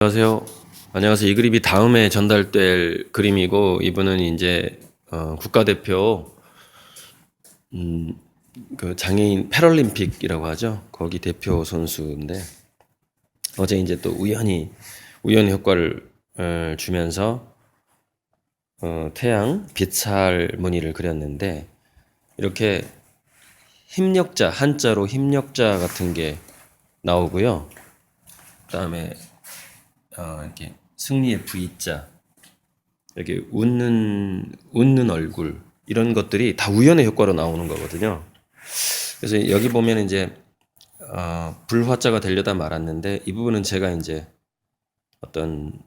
안녕하세요. 안녕하세요. 이 그림이 다음에 전달될 그림이고, 이분은 이제 국가대표 그 장애인 패럴림픽이라고 하죠. 거기 대표 선수인데, 어제 이제 또 우연히 효과를 주면서 태양 빛살 무늬를 그렸는데, 이렇게 힘력자, 한자로 힘력자 같은 게 나오고요. 그다음에 이렇게 승리의 V자, 이렇게 웃는 얼굴, 이런 것들이 다 우연의 효과로 나오는 거거든요. 그래서 여기 보면 이제 불화자가 되려다 말았는데, 이 부분은 제가 이제 어떤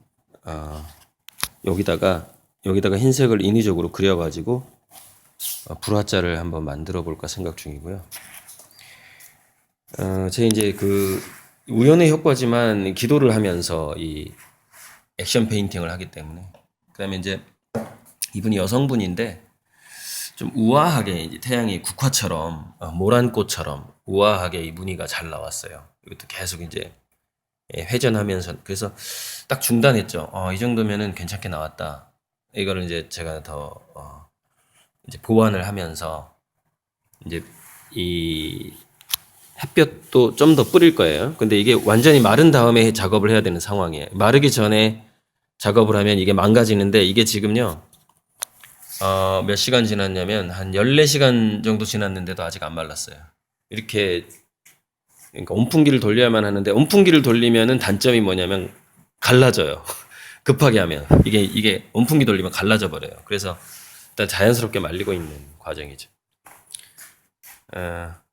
여기다가 흰색을 인위적으로 그려가지고 불화자를 한번 만들어 볼까 생각 중이고요. 제 이제 그 우연의 효과지만 기도를 하면서 이 액션 페인팅을 하기 때문에, 그다음에 이제 이분이 여성분인데 좀 우아하게 이제 태양이 국화처럼 모란꽃처럼 우아하게 이 무늬가 잘 나왔어요. 이것도 계속 이제 회전하면서, 그래서 딱 중단했죠. 이 정도면은 괜찮게 나왔다. 이거를 이제 제가 더 이제 보완을 하면서 이제 이 햇볕도 좀 더 뿌릴 거예요. 근데 이게 완전히 마른 다음에 작업을 해야 되는 상황이에요. 마르기 전에 작업을 하면 이게 망가지는데, 이게 지금요 몇 시간 지났냐면 한 14시간 정도 지났는데도 아직 안 말랐어요. 이렇게, 그러니까 온풍기를 돌려야만 하는데, 온풍기를 돌리면은 단점이 뭐냐면 갈라져요. 급하게 하면 이게 온풍기 돌리면 갈라져 버려요. 그래서 일단 자연스럽게 말리고 있는 과정이죠.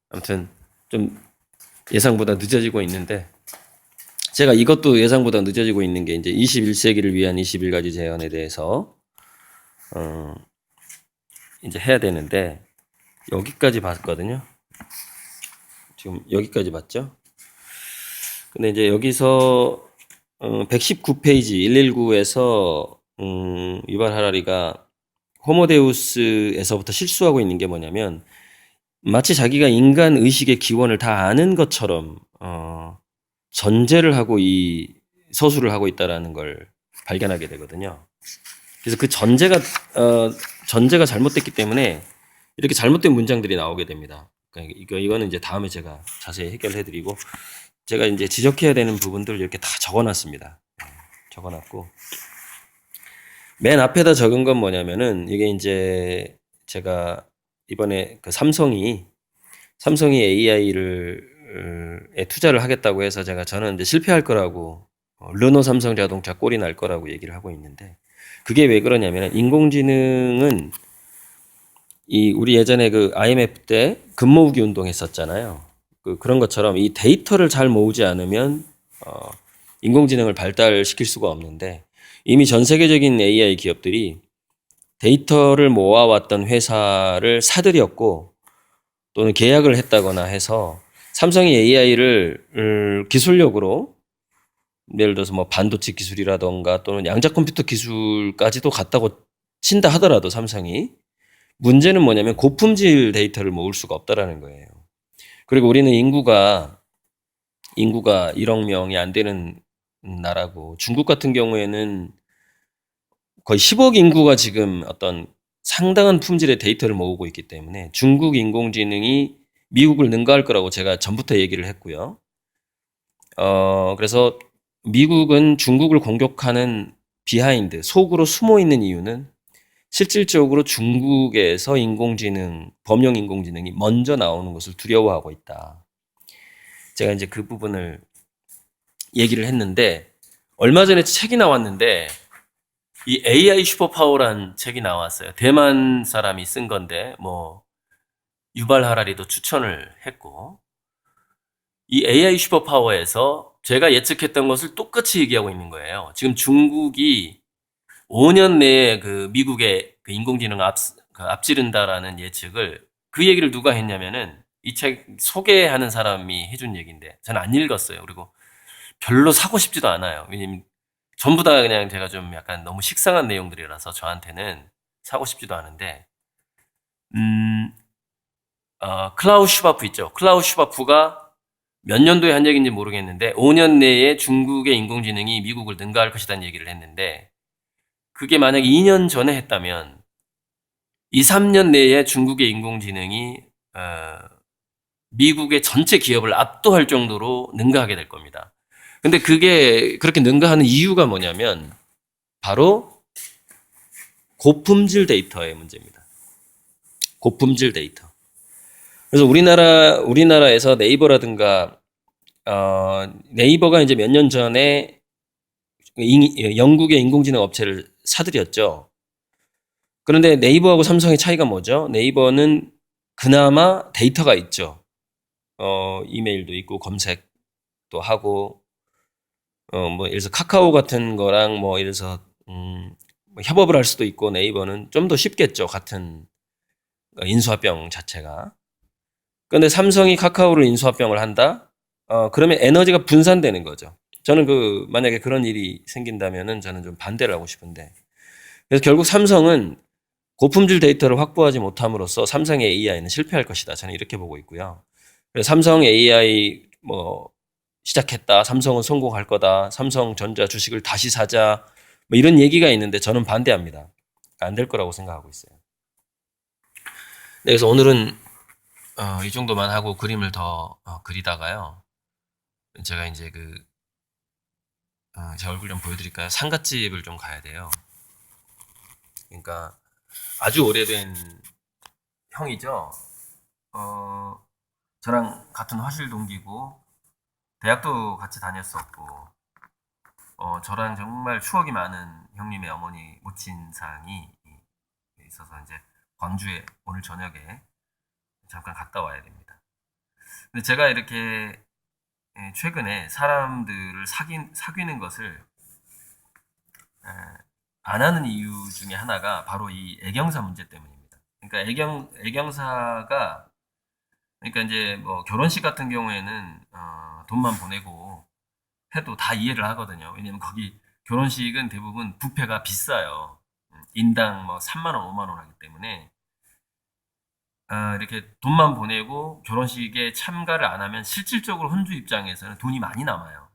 아무튼 좀 예상보다 늦어지고 있는데, 제가 이것도 예상보다 늦어지고 있는 게 이제 21세기를 위한 21가지 제안에 대해서 이제 해야 되는데, 여기까지 봤거든요. 지금 여기까지 봤죠? 근데 이제 여기서 119페이지 119에서 유발 하라리가 호모데우스에서부터 실수하고 있는 게 뭐냐면, 마치 자기가 인간 의식의 기원을 다 아는 것처럼 전제를 하고 이 서술을 하고 있다라는 걸 발견하게 되거든요. 그래서 그 전제가 잘못됐기 때문에 이렇게 잘못된 문장들이 나오게 됩니다. 그러니까 이거는 이제 다음에 제가 자세히 해결해드리고, 제가 이제 지적해야 되는 부분들을 이렇게 다 적어놨습니다. 적어놨고, 맨 앞에다 적은 건 뭐냐면은, 이게 이제 제가 이번에 그 삼성이 AI에 투자를 하겠다고 해서, 저는 이제 실패할 거라고, 르노 삼성 자동차 꼴이 날 거라고 얘기를 하고 있는데, 그게 왜 그러냐면, 인공지능은 우리 예전에 그 IMF 때 금모으기 운동 했었잖아요. 그런 것처럼 이 데이터를 잘 모으지 않으면 인공지능을 발달시킬 수가 없는데, 이미 전 세계적인 AI 기업들이 데이터를 모아왔던 회사를 사들였고, 또는 계약을 했다거나 해서 삼성이 AI를 기술력으로, 예를 들어서 뭐 반도체 기술이라던가 또는 양자 컴퓨터 기술까지도 갖다고 친다 하더라도, 삼성이, 문제는 뭐냐면 고품질 데이터를 모을 수가 없다라는 거예요. 그리고 우리는 인구가 1억 명이 안 되는 나라고, 중국 같은 경우에는 거의 10억 인구가 지금 어떤 상당한 품질의 데이터를 모으고 있기 때문에 중국 인공지능이 미국을 능가할 거라고 제가 전부터 얘기를 했고요. 그래서 미국은 중국을 공격하는 비하인드, 속으로 숨어 있는 이유는, 실질적으로 중국에서 범용 인공지능이 먼저 나오는 것을 두려워하고 있다. 제가 이제 그 부분을 얘기를 했는데, 얼마 전에 책이 나왔는데, 이 AI 슈퍼파워란 책이 나왔어요. 대만 사람이 쓴 건데, 뭐 유발 하라리도 추천을 했고, 이 AI 슈퍼파워에서 제가 예측했던 것을 똑같이 얘기하고 있는 거예요. 지금 중국이 5년 내에 그 미국의 그 인공지능 앞지른다라는 예측을, 그 얘기를 누가 했냐면은 이 책 소개하는 사람이 해준 얘기인데, 저는 안 읽었어요. 그리고 별로 사고 싶지도 않아요. 왜냐면 전부 다 그냥 제가 좀 약간 너무 식상한 내용들이라서 저한테는 사고 싶지도 않은데, 클라우스 슈바프 있죠. 클라우스 슈바프가 몇 년도에 한 얘기인지 모르겠는데 5년 내에 중국의 인공지능이 미국을 능가할 것이라는 얘기를 했는데 그게 만약에 2년 전에 했다면 2, 3년 내에 중국의 인공지능이 미국의 전체 기업을 압도할 정도로 능가하게 될 겁니다. 근데 그게 그렇게 능가하는 이유가 뭐냐면 바로 고품질 데이터의 문제입니다. 고품질 데이터. 그래서 우리나라에서 네이버라든가 네이버가 이제 몇 년 전에 영국의 인공지능 업체를 사들였죠. 그런데 네이버하고 삼성의 차이가 뭐죠? 네이버는 그나마 데이터가 있죠. 이메일도 있고 검색도 하고 뭐 예를 들어서 카카오 같은 거랑 뭐 예를 들어서 뭐 협업을 할 수도 있고 네이버는 좀 더 쉽겠죠. 같은 인수합병 자체가. 그런데 삼성이 카카오를 인수합병을 한다? 그러면 에너지가 분산되는 거죠. 저는 만약에 그런 일이 생긴다면은 저는 좀 반대를 하고 싶은데. 그래서 결국 삼성은 고품질 데이터를 확보하지 못함으로써 삼성의 AI는 실패할 것이다. 저는 이렇게 보고 있고요. 그래서 삼성 AI 뭐 시작했다. 삼성은 성공할 거다. 삼성전자 주식을 다시 사자. 뭐 이런 얘기가 있는데 저는 반대합니다. 안 될 거라고 생각하고 있어요. 네, 그래서 오늘은 이 정도만 하고 그림을 더 그리다가요. 제가 이제 제 얼굴 좀 보여드릴까요? 상갓집을 좀 가야 돼요. 그러니까 아주 오래된 형이죠. 저랑 같은 화실 동기고 대학도 같이 다녔었고 저랑 정말 추억이 많은 형님의 어머니 모친상이 있어서 이제 광주에 오늘 저녁에 잠깐 갔다 와야 됩니다. 근데 제가 이렇게 최근에 사람들을 사귀는 것을 안 하는 이유 중에 하나가 바로 이 애경사 문제 때문입니다. 그러니까 애경사가 그러니까 이제 뭐 결혼식 같은 경우에는 돈만 보내고 해도 다 이해를 하거든요. 왜냐면 거기 결혼식은 대부분 뷔페가 비싸요. 인당 뭐 3만 원, 5만 원 하기 때문에 이렇게 돈만 보내고 결혼식에 참가를 안 하면 실질적으로 혼주 입장에서는 돈이 많이 남아요.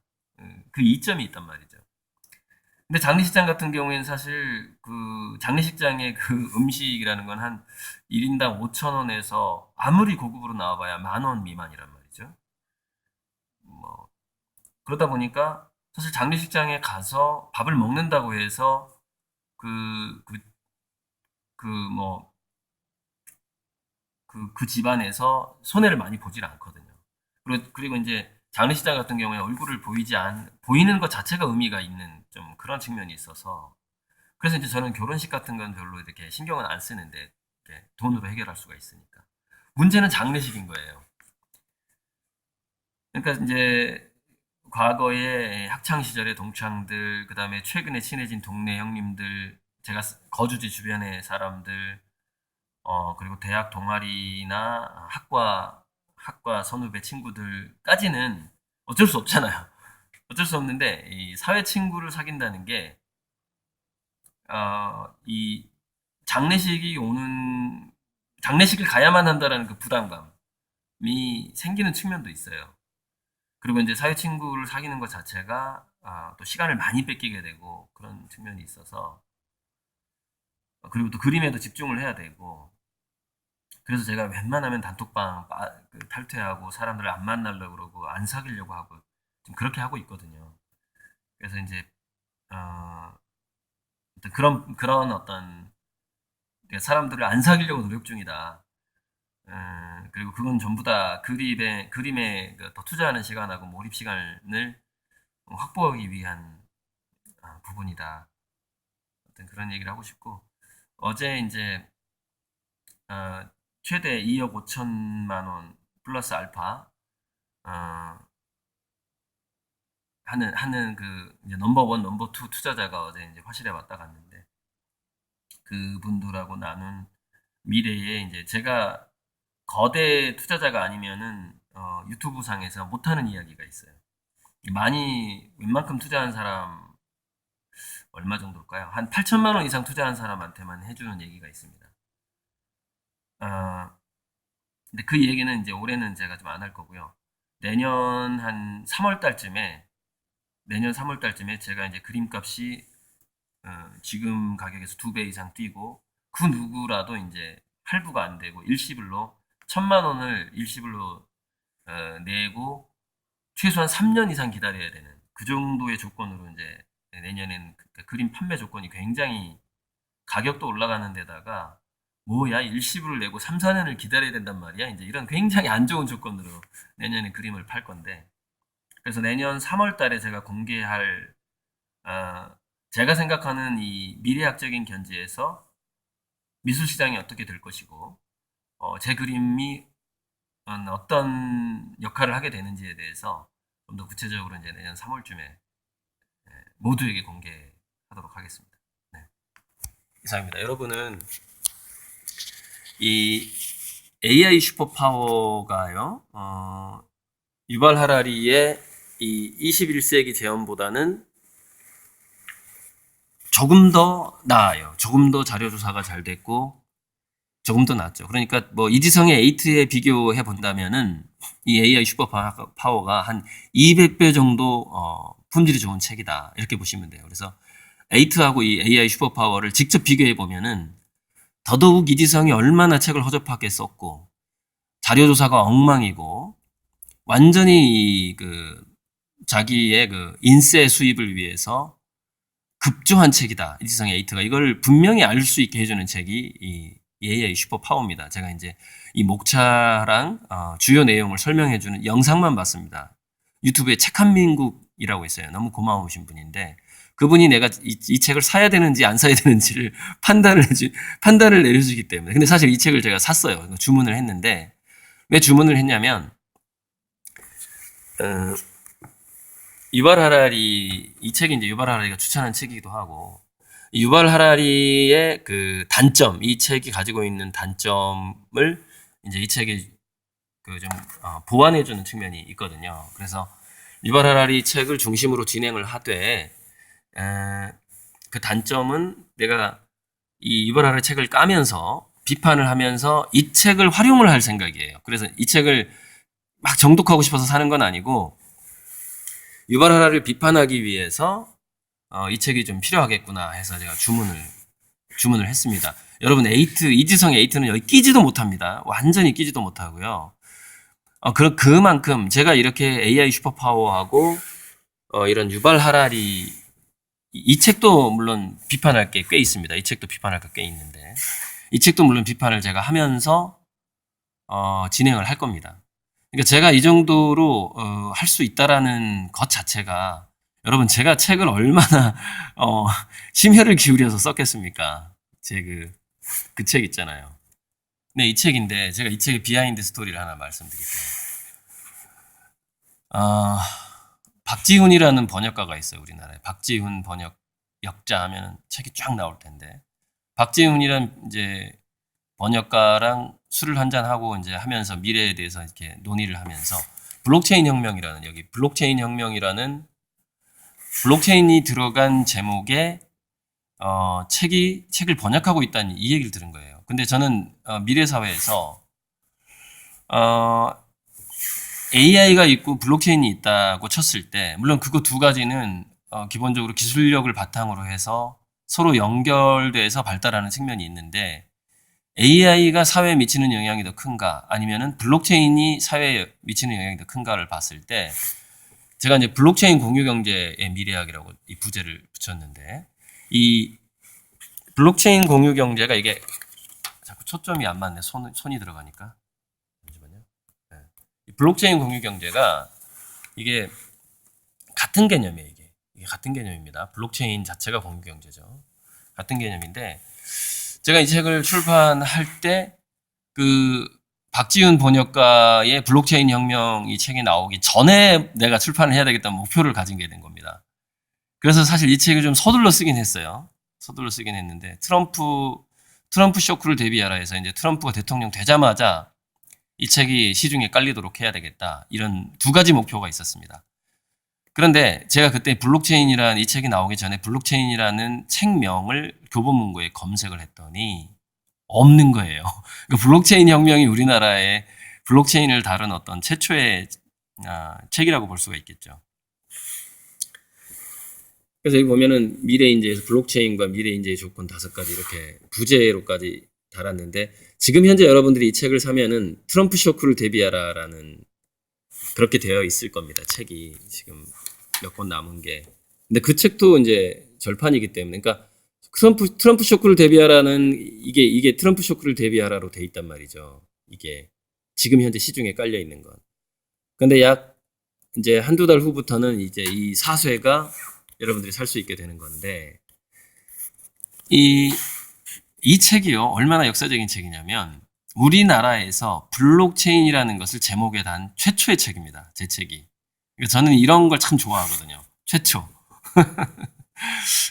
그 이점이 있단 말이죠. 근데 장례식장 같은 경우에는 사실 그 장례식장의 그 음식이라는 건 한 1인당 5천 원에서 아무리 고급으로 나와봐야 10,000원 미만이란 말이죠. 뭐 그러다 보니까 사실 장례식장에 가서 밥을 먹는다고 해서 그, 그, 그, 뭐, 그 집안에서 손해를 많이 보질 않거든요. 그리고 이제 장례식장 같은 경우에 얼굴을 보이는 것 자체가 의미가 있는 좀 그런 측면이 있어서 그래서 이제 저는 결혼식 같은 건 별로 이렇게 신경은 안 쓰는데 이렇게 돈으로 해결할 수가 있으니까. 문제는 장례식인 거예요. 그러니까 이제 과거에 학창 시절의 동창들, 그다음에 최근에 친해진 동네 형님들, 제가 거주지 주변의 사람들, 그리고 대학 동아리나 학과 선후배 친구들까지는 어쩔 수 없잖아요. 어쩔 수 없는데, 이 사회 친구를 사귄다는 게, 이 장례식이 오는, 장례식을 가야만 한다라는 그 부담감이 생기는 측면도 있어요. 그리고 이제 사회 친구를 사귀는 것 자체가 또 시간을 많이 뺏기게 되고 그런 측면이 있어서, 그리고 또 그림에도 집중을 해야 되고, 그래서 제가 웬만하면 단톡방 탈퇴하고 사람들을 안 만나려고 그러고 안 사귀려고 하고 좀 그렇게 하고 있거든요. 그래서 이제 어떤 그런 어떤 사람들을 안 사귀려고 노력 중이다. 그리고 그건 전부 다 그림에 더 투자하는 시간하고 몰입 시간을 확보하기 위한 부분이다. 어떤 그런 얘기를 하고 싶고 어제 이제 어, 최대 2억 5천만 원 플러스 알파 어, 하는 이제 넘버 1, 넘버 2 투자자가 어제 이제 화실에 왔다 갔는데 그분들하고 나눈 미래에 이제 제가 거대 투자자가 아니면은 유튜브 상에서 못하는 이야기가 있어요. 많이 웬만큼 투자한 사람 얼마 정도일까요? 한 8천만 원 이상 투자한 사람한테만 해주는 얘기가 있습니다. 어, 근데 그 얘기는 이제 올해는 제가 좀 안 할 거고요. 내년 한 3월 달쯤에, 내년 3월 달쯤에 제가 이제 그림값이 지금 가격에서 2배 이상 뛰고, 그 누구라도 이제 할부가 안 되고 일시불로 1,000만 원을 일시불로 내고 최소한 3년 이상 기다려야 되는 그 정도의 조건으로 이제 내년엔 그림 판매 조건이 굉장히 가격도 올라가는 데다가 뭐야 일시불을 내고 3, 4년을 기다려야 된단 말이야. 이제 이런 굉장히 안 좋은 조건으로 내년에 그림을 팔 건데, 그래서 내년 3월 달에 제가 공개할 제가 생각하는 이 미래학적인 견지에서 미술 시장이 어떻게 될 것이고 제 그림이 어떤 역할을 하게 되는지에 대해서 좀 더 구체적으로 이제 내년 3월쯤에 모두에게 공개하도록 하겠습니다. 네. 이상입니다. 여러분은 이 AI 슈퍼파워가요, 유발 하라리의 이 21세기 재현보다는 조금 더 나아요. 조금 더 자료 조사가 잘 됐고, 조금 더 낫죠. 그러니까 뭐 이지성의 에이트에 비교해 본다면은 이 AI 슈퍼파워가 한 200배 정도 품질이 좋은 책이다. 이렇게 보시면 돼요. 그래서 에이트하고 이 AI 슈퍼파워를 직접 비교해 보면은 더더욱 이지성이 얼마나 책을 허접하게 썼고 자료 조사가 엉망이고 완전히 자기의 인세 수입을 위해서 급조한 책이다. 이지성의 에이트가 이걸 분명히 알 수 있게 해주는 책이 이 AI 슈퍼파워입니다. 제가 이제 이 목차랑 주요 내용을 설명해주는 영상만 봤습니다. 유튜브에 책한민국이라고 있어요. 너무 고마우신 분인데 그분이 내가 이 책을 사야 되는지 안 사야 되는지를 판단을 내려주기 때문에. 근데 사실 이 책을 제가 샀어요. 주문을 했는데 왜 주문을 했냐면 유발 하라리 이 책이 이제 유발 하라리가 추천한 책이기도 하고 유발 하라리의 그 단점, 이 책이 가지고 있는 단점을 이제 이 책이 좀 보완해주는 측면이 있거든요. 그래서 유발 하라리 책을 중심으로 진행을 하되 그 단점은 내가 이 유발 하라리 책을 까면서 비판을 하면서 이 책을 활용을 할 생각이에요. 그래서 이 책을 막 정독하고 싶어서 사는 건 아니고 유발 하라리를 비판하기 위해서 이 책이 좀 필요하겠구나 해서 제가 주문을 했습니다. 여러분 이지성 에이트는 여기 끼지도 못합니다. 완전히 끼지도 못하고요. 그만큼 제가 이렇게 AI 슈퍼파워하고 이런 유발 하라리 이 책도 물론 비판할 게 꽤 있습니다. 이 책도 비판할 게 꽤 있는데 이 책도 물론 비판을 제가 하면서 진행을 할 겁니다. 그러니까 제가 이 정도로 할 수 있다라는 것 자체가 여러분 제가 책을 얼마나 심혈을 기울여서 썼겠습니까? 제 그 책 있잖아요. 네, 이 책인데 제가 이 책의 비하인드 스토리를 하나 말씀드릴게요. 박지훈이라는 번역가가 있어요. 우리나라에 박지훈 번역 역자 하면 책이 쫙 나올 텐데 박지훈이란 이제 번역가랑 술을 한잔 하고 이제 하면서 미래에 대해서 이렇게 논의를 하면서 블록체인 혁명이라는 여기 블록체인 혁명이라는 블록체인이 들어간 제목의 책을 번역하고 있다는 이 얘기를 들은 거예요. 근데 저는 미래 사회에서 AI가 있고 블록체인이 있다고 쳤을 때 물론 그거 두 가지는 기본적으로 기술력을 바탕으로 해서 서로 연결돼서 발달하는 측면이 있는데 AI가 사회에 미치는 영향이 더 큰가 아니면은 블록체인이 사회에 미치는 영향이 더 큰가를 봤을 때 제가 이제 블록체인 공유경제의 미래학이라고 이 부제를 붙였는데 이 블록체인 공유경제가 이게 자꾸 초점이 안 맞네. 손이 들어가니까. 잠시만요. 네. 이 블록체인 공유경제가 이게 같은 개념이에요. 이게 같은 개념입니다. 블록체인 자체가 공유경제죠. 같은 개념인데 제가 이 책을 출판할 때 박지훈 번역가의 블록체인 혁명 이 책이 나오기 전에 내가 출판을 해야 되겠다는 목표를 가진 게 된 겁니다. 그래서 사실 이 책을 좀 서둘러 쓰긴 했어요. 서둘러 쓰긴 했는데 트럼프 쇼크를 대비하라 해서 이제 트럼프가 대통령 되자마자 이 책이 시중에 깔리도록 해야 되겠다. 이런 두 가지 목표가 있었습니다. 그런데 제가 그때 블록체인이라는 이 책이 나오기 전에 블록체인이라는 책명을 교보문고에 검색을 했더니 없는 거예요. 그러니까 블록체인 혁명이 우리나라에 블록체인을 다룬 어떤 최초의 책이라고 볼 수가 있겠죠. 그래서 여기 보면은 미래인재에서 블록체인과 미래인재의 조건 5가지 이렇게 부제로까지 달았는데, 지금 현재 여러분들이 이 책을 사면은 트럼프 쇼크를 대비하라라는 그렇게 되어 있을 겁니다. 책이 지금 몇 권 남은 게. 근데 그 책도 이제 절판이기 때문에, 그러니까 트럼프 쇼크를 대비하라는 이게 트럼프 쇼크를 대비하라로 돼 있단 말이죠. 이게 지금 현재 시중에 깔려 있는 건. 근데 약 이제 한두 달 후부터는 이제 이 사쇄가 여러분들이 살 수 있게 되는 건데, 이 책이요, 얼마나 역사적인 책이냐면, 우리나라에서 블록체인이라는 것을 제목에 단 최초의 책입니다. 제 책이. 저는 이런 걸 참 좋아하거든요. 최초.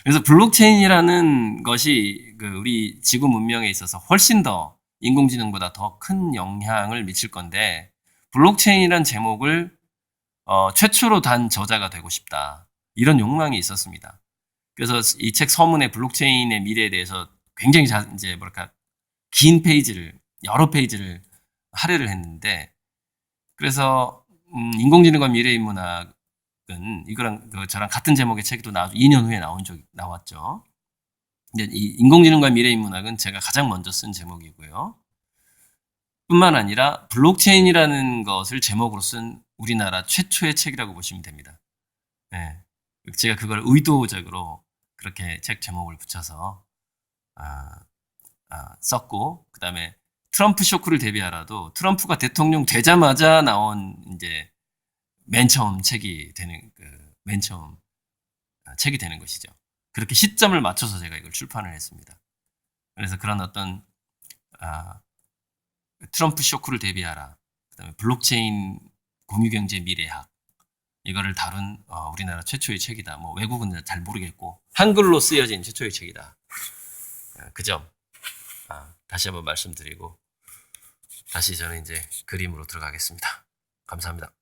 그래서 블록체인이라는 것이 우리 지구 문명에 있어서 훨씬 더 인공지능보다 더 큰 영향을 미칠 건데, 블록체인이라는 제목을 최초로 단 저자가 되고 싶다. 이런 욕망이 있었습니다. 그래서 이 책 서문에 블록체인의 미래에 대해서 굉장히 이제 긴 페이지를, 여러 페이지를 할애를 했는데, 그래서 인공지능과 미래인문학은 이거랑 저랑 같은 제목의 책도 2년 후에 나왔죠. 근데 이 인공지능과 미래인문학은 제가 가장 먼저 쓴 제목이고요. 뿐만 아니라 블록체인이라는 것을 제목으로 쓴 우리나라 최초의 책이라고 보시면 됩니다. 네. 제가 그걸 의도적으로 그렇게 책 제목을 붙여서 썼고, 그 다음에 트럼프 쇼크를 대비하라도 트럼프가 대통령 되자마자 나온 이제 맨 처음 책이 되는 맨 처음 책이 되는 것이죠. 그렇게 시점을 맞춰서 제가 이걸 출판을 했습니다. 그래서 그런 어떤 트럼프 쇼크를 대비하라, 그다음에 블록체인 공유경제 미래학, 이거를 다룬 우리나라 최초의 책이다. 뭐 외국은 잘 모르겠고 한글로 쓰여진 최초의 책이다. 그 점 다시 한번 말씀드리고, 다시 저는 이제 그림으로 들어가겠습니다. 감사합니다.